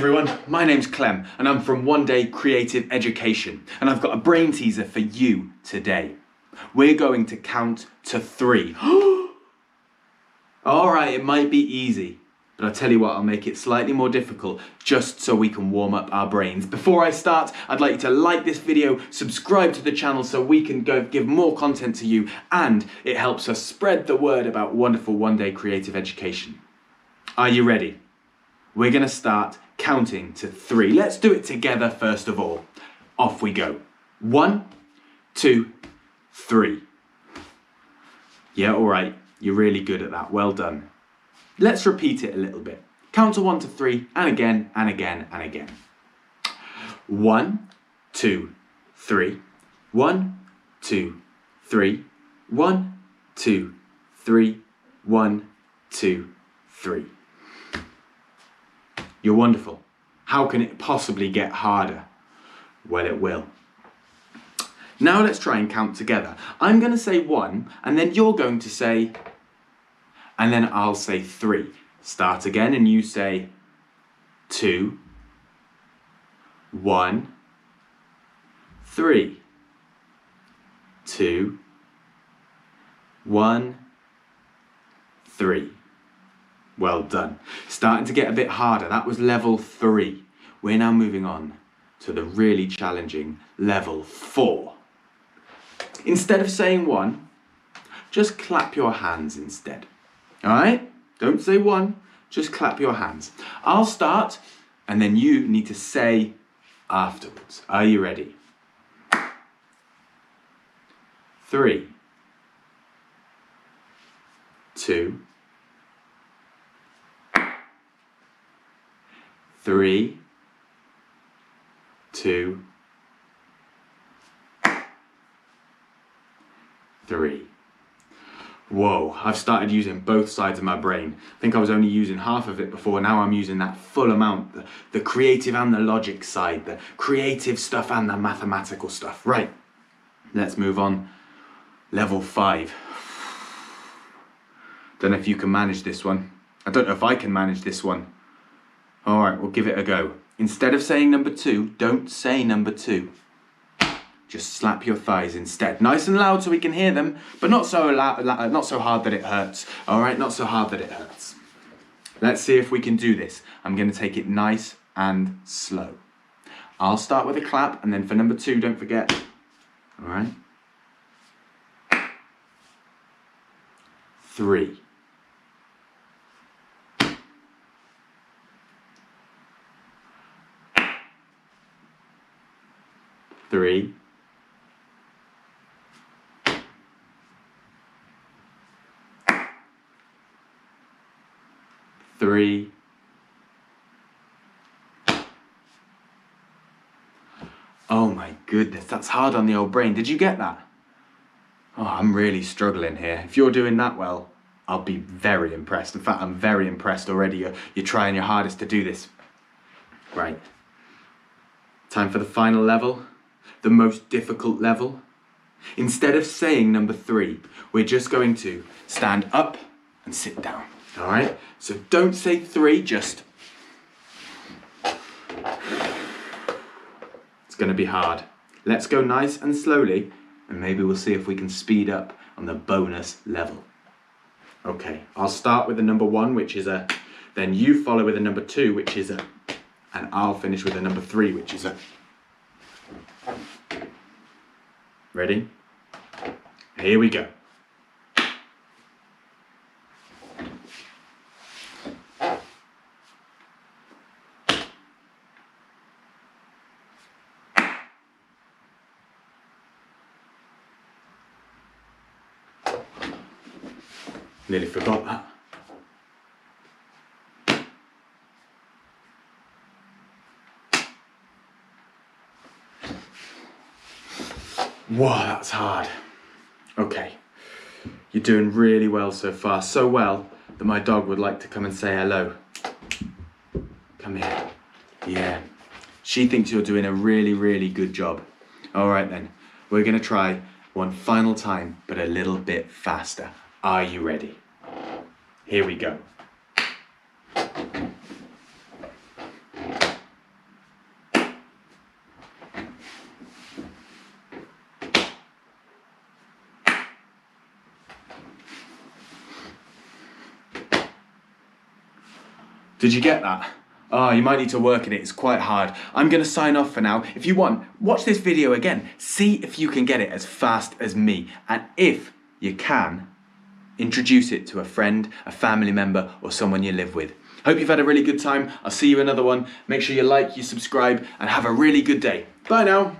everyone, my name's Clem and I'm from One Day Creative Education and I've got a brain teaser for you today. We're going to count to 3. Alright, it might be easy, but I'll tell you what, I'll make it slightly more difficult just so we can warm up our brains. Before I start, I'd like you to like this video, subscribe to the channel so we can go give more content to you, and it helps us spread the word about wonderful One Day Creative Education. Are you ready? We're going to start counting to 3. Let's do it together first of all. Off we go. 1, 2, 3. Yeah, all right. You're really good at that. Well done. Let's repeat it a little bit. Count to 1 to 3 and again and again and again. 1, 2, 3. 1, 2, 3. 1, 2, 3. 1, 2, 3. You're wonderful. How can it possibly get harder? Well, it will. Now let's try and count together. I'm going to say 1, and then you're going to say, and then I'll say 3. Start again, and you say 2, 1, 3. 2, 1, 3. Well done. Starting to get a bit harder. That was level 3. We're now moving on to the really challenging level 4. Instead of saying 1, just clap your hands instead. Alright? Don't say 1, just clap your hands. I'll start and then you need to say afterwards. Are you ready? 3, 2, 3, 2, 3. Whoa, I've started using both sides of my brain. I think I was only using half of it before, now I'm using that full amount. The creative and the logic side, the creative stuff and the mathematical stuff. Right, let's move on. Level 5. Don't know if you can manage this one. I don't know if I can manage this one. Alright, we'll give it a go. Instead of saying number 2, don't say number 2. Just slap your thighs instead. Nice and loud so we can hear them, but not so loud, not so hard that it hurts. Alright, not so hard that it hurts. Let's see if we can do this. I'm going to take it nice and slow. I'll start with a clap, and then for number 2, don't forget. Alright. 3. 3. 3. Oh my goodness, that's hard on the old brain. Did you get that? Oh, I'm really struggling here. If you're doing that well, I'll be very impressed. In fact, I'm very impressed already. You're trying your hardest to do this. Right. Time for the final level. The most difficult level. Instead of saying number 3, we're just going to stand up and sit down. All right? So don't say 3, just... It's going to be hard. Let's go nice and slowly, and maybe we'll see if we can speed up on the bonus level. Okay, I'll start with the number 1, which is a... Then you follow with the number 2, which is a... And I'll finish with the number 3, which is a... Ready? Here we go. Nearly forgot that. Whoa, that's hard. Okay, you're doing really well so far. So well that my dog would like to come and say hello. Come here. Yeah, she thinks you're doing a really, really good job. All right then, we're gonna try one final time, but a little bit faster. Are you ready? Here we go. Did you get that? Oh, you might need to work at it, it's quite hard. I'm gonna sign off for now. If you want, watch this video again. See if you can get it as fast as me. And if you can, introduce it to a friend, a family member, or someone you live with. Hope you've had a really good time. I'll see you in another one. Make sure you like, you subscribe, and have a really good day. Bye now.